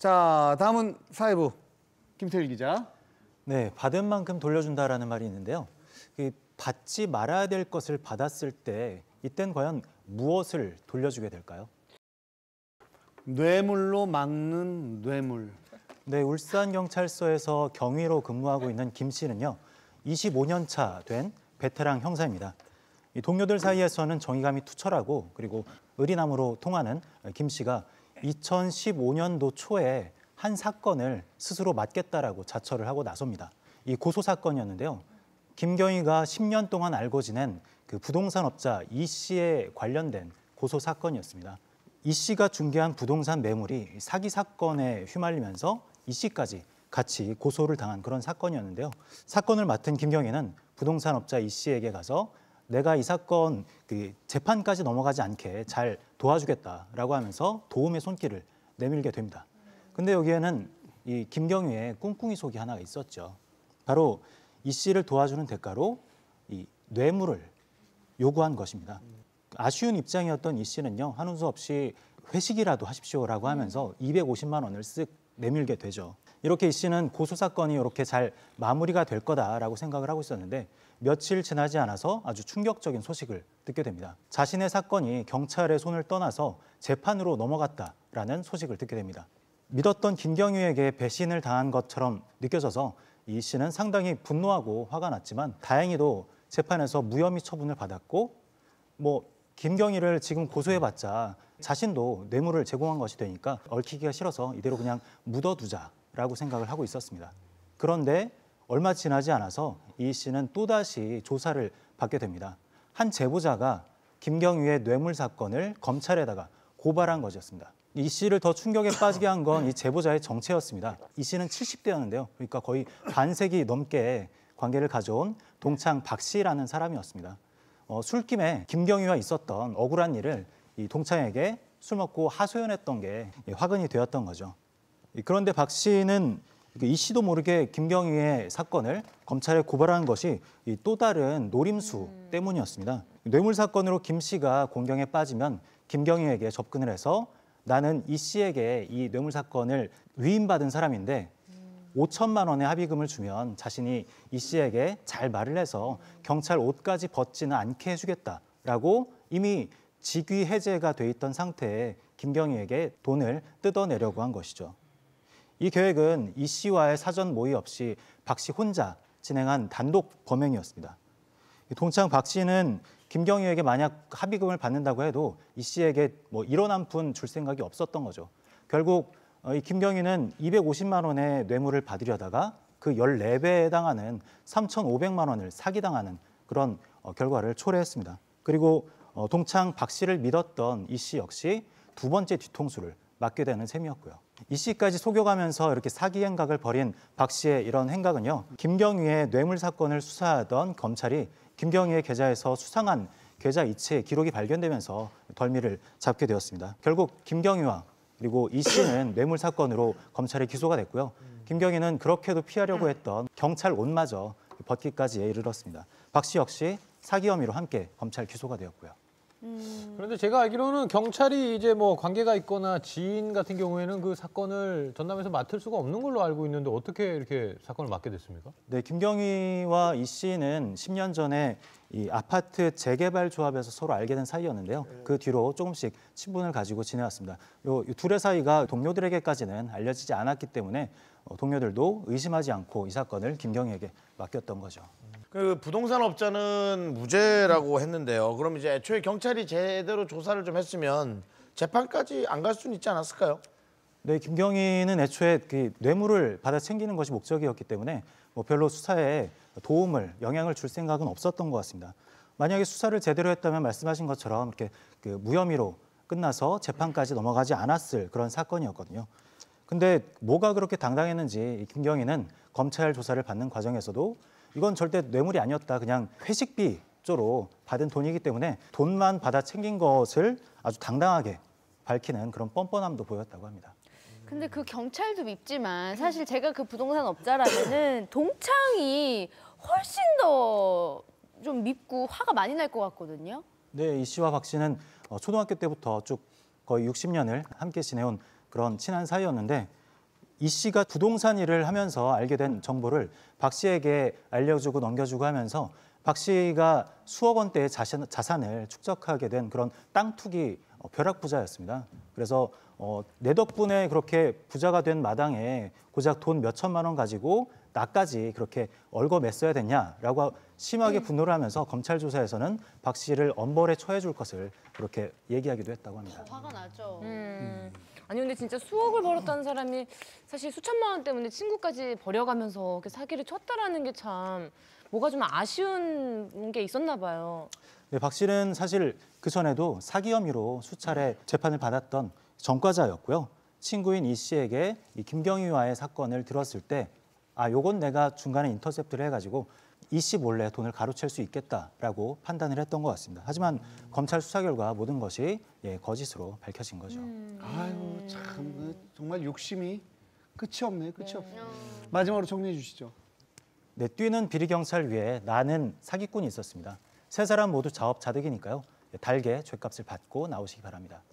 자, 다음은 사회부 김태일 기자. 네, 받은 만큼 돌려준다라는 말이 있는데요. 받지 말아야 될 것을 받았을 때 이땐 과연 무엇을 돌려주게 될까요? 뇌물로 막는 뇌물. 네, 울산경찰서에서 경위로 근무하고 있는 김 씨는요. 25년 차 된 베테랑 형사입니다. 이 동료들 사이에서는 정의감이 투철하고 그리고 의리남으로 통하는 김 씨가 2015년도 초에 한 사건을 스스로 맡겠다라고 자처를 하고 나섭니다. 이 고소 사건이었는데요. 김경희가 10년 동안 알고 지낸 그 부동산업자 이 씨에 관련된 고소 사건이었습니다. 이 씨가 중개한 부동산 매물이 사기 사건에 휘말리면서 이 씨까지 같이 고소를 당한 그런 사건이었는데요. 사건을 맡은 김경희는 부동산업자 이 씨에게 가서 내가 이 사건 재판까지 넘어가지 않게 잘 도와주겠다라고 하면서 도움의 손길을 내밀게 됩니다. 근데 여기에는 이 김경희의 꿍꿍이 속이 하나 있었죠. 바로 이 씨를 도와주는 대가로 이 뇌물을 요구한 것입니다. 아쉬운 입장이었던 이 씨는요. 하는 수 없이 회식이라도 하십시오라고 하면서 250만 원을 쓱 내밀게 되죠. 이렇게 이 씨는 고소 사건이 이렇게 잘 마무리가 될 거다라고 생각을 하고 있었는데 며칠 지나지 않아서 아주 충격적인 소식을 듣게 됩니다. 자신의 사건이 경찰의 손을 떠나서 재판으로 넘어갔다라는 소식을 듣게 됩니다. 믿었던 김경희에게 배신을 당한 것처럼 느껴져서 이 씨는 상당히 분노하고 화가 났지만 다행히도 재판에서 무혐의 처분을 받았고 김경희를 지금 고소해봤자 자신도 뇌물을 제공한 것이 되니까 얽히기가 싫어서 이대로 그냥 묻어두자라고 생각을 하고 있었습니다. 그런데 얼마 지나지 않아서 이 씨는 또다시 조사를 받게 됩니다. 한 제보자가 김경희의 뇌물 사건을 검찰에다가 고발한 것이었습니다. 이 씨를 더 충격에 빠지게 한 건 이 제보자의 정체였습니다. 이 씨는 70대였는데요. 그러니까 거의 반세기 넘게 관계를 가져온 동창 박 씨라는 사람이었습니다. 술김에 김경희와 있었던 억울한 일을 이 동창에게 술 먹고 하소연했던 게 화근이 되었던 거죠. 그런데 박 씨는 이 씨도 모르게 김경희의 사건을 검찰에 고발한 것이 또 다른 노림수 때문이었습니다. 뇌물 사건으로 김 씨가 곤경에 빠지면 김경희에게 접근을 해서 나는 이 씨에게 이 뇌물 사건을 위임받은 사람인데 5천만 원의 합의금을 주면 자신이 이 씨에게 잘 말을 해서 경찰 옷까지 벗지는 않게 해주겠다라고 이미 직위 해제가 돼 있던 상태에 김경희에게 돈을 뜯어내려고 한 것이죠. 이 계획은 이 씨와의 사전 모의 없이 박 씨 혼자 진행한 단독 범행이었습니다. 동창 박 씨는 김경희에게 만약 합의금을 받는다고 해도 이 씨에게 일원 한 푼 줄 생각이 없었던 거죠. 결국 이 김경희는 250만 원의 뇌물을 받으려다가 그 14배에 해당하는 3,500만 원을 사기당하는 그런 결과를 초래했습니다. 그리고 동창 박 씨를 믿었던 이 씨 역시 두 번째 뒤통수를 맞게 되는 셈이었고요. 이 씨까지 속여가면서 이렇게 사기 행각을 벌인 박 씨의 이런 행각은요. 김경희의 뇌물 사건을 수사하던 검찰이 김경희의 계좌에서 수상한 계좌 이체 기록이 발견되면서 덜미를 잡게 되었습니다. 결국 김경희와 그리고 이 씨는 뇌물 사건으로 검찰에 기소가 됐고요. 김경희는 그렇게도 피하려고 했던 경찰 옷마저 벗기까지에 이르렀습니다. 박 씨 역시 사기 혐의로 함께 검찰 기소가 되었고요. 그런데 제가 알기로는 경찰이 이제 관계가 있거나 지인 같은 경우에는 그 사건을 전담해서 맡을 수가 없는 걸로 알고 있는데 어떻게 이렇게 사건을 맡게 됐습니까? 네, 김경희와 이 씨는 10년 전에 이 아파트 재개발 조합에서 서로 알게 된 사이였는데요. 그 뒤로 조금씩 친분을 가지고 지내왔습니다. 이 둘의 사이가 동료들에게까지는 알려지지 않았기 때문에 동료들도 의심하지 않고 이 사건을 김경희에게 맡겼던 거죠. 그 부동산 업자는 무죄라고 했는데요. 그럼 이제 애초에 경찰이 제대로 조사를 좀 했으면 재판까지 안 갈 수는 있지 않았을까요? 네, 김경희는 애초에 그 뇌물을 받아 챙기는 것이 목적이었기 때문에 별로 수사에 영향을 줄 생각은 없었던 것 같습니다. 만약에 수사를 제대로 했다면 말씀하신 것처럼 이렇게 그 무혐의로 끝나서 재판까지 넘어가지 않았을 그런 사건이었거든요. 근데 뭐가 그렇게 당당했는지 김경희는 검찰 조사를 받는 과정에서도 이건 절대 뇌물이 아니었다. 그냥 회식비 조로 받은 돈이기 때문에 돈만 받아 챙긴 것을 아주 당당하게 밝히는 그런 뻔뻔함도 보였다고 합니다. 근데 그 경찰도 밉지만 사실 제가 그 부동산 업자라면은 동창이 훨씬 더 좀 밉고 화가 많이 날 것 같거든요. 네, 이 씨와 박 씨는 초등학교 때부터 쭉 거의 60년을 함께 지내온 그런 친한 사이였는데 이 씨가 부동산 일을 하면서 알게 된 정보를 박 씨에게 알려주고 넘겨주고 하면서 박 씨가 수억 원대의 자산을 축적하게 된 그런 땅 투기 벼락 부자였습니다. 그래서 내 덕분에 그렇게 부자가 된 마당에 고작 돈 몇 천만 원 가지고 나까지 그렇게 얽어맸어야 됐냐라고 심하게 분노를 하면서 검찰 조사에서는 박 씨를 엄벌에 처해 줄 것을 그렇게 얘기하기도 했다고 합니다. 화가 나죠. 아니 근데 진짜 수억을 벌었다는 사람이 사실 수천만 원 때문에 친구까지 버려가면서 이렇게 사기를 쳤다라는 게 참 뭐가 좀 아쉬운 게 있었나 봐요. 네, 박 씨는 사실 그 전에도 사기 혐의로 수차례 재판을 받았던 전과자였고요. 친구인 이 씨에게 이 김경희와의 사건을 들었을 때 요건 내가 중간에 인터셉트를 해가지고 이 씨 몰래 돈을 가로챌 수 있겠다라고 판단을 했던 것 같습니다. 하지만 검찰 수사 결과 모든 것이 거짓으로 밝혀진 거죠. 아이고 참 정말 욕심이 끝이 없네. 끝이 없어. 마지막으로 정리해 주시죠. 네, 뛰는 비리 경찰 위에 나는 사기꾼이 있었습니다. 세 사람 모두 자업자득이니까요. 달게 죗값을 받고 나오시기 바랍니다.